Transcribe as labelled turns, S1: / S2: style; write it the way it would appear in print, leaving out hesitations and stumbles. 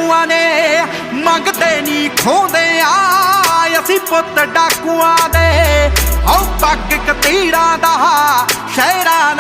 S1: डाकुआं ने मंगते नी खोंदे आ असीं पुੱਤ डाकुआं दे। औ पग कतीरां दा शहरां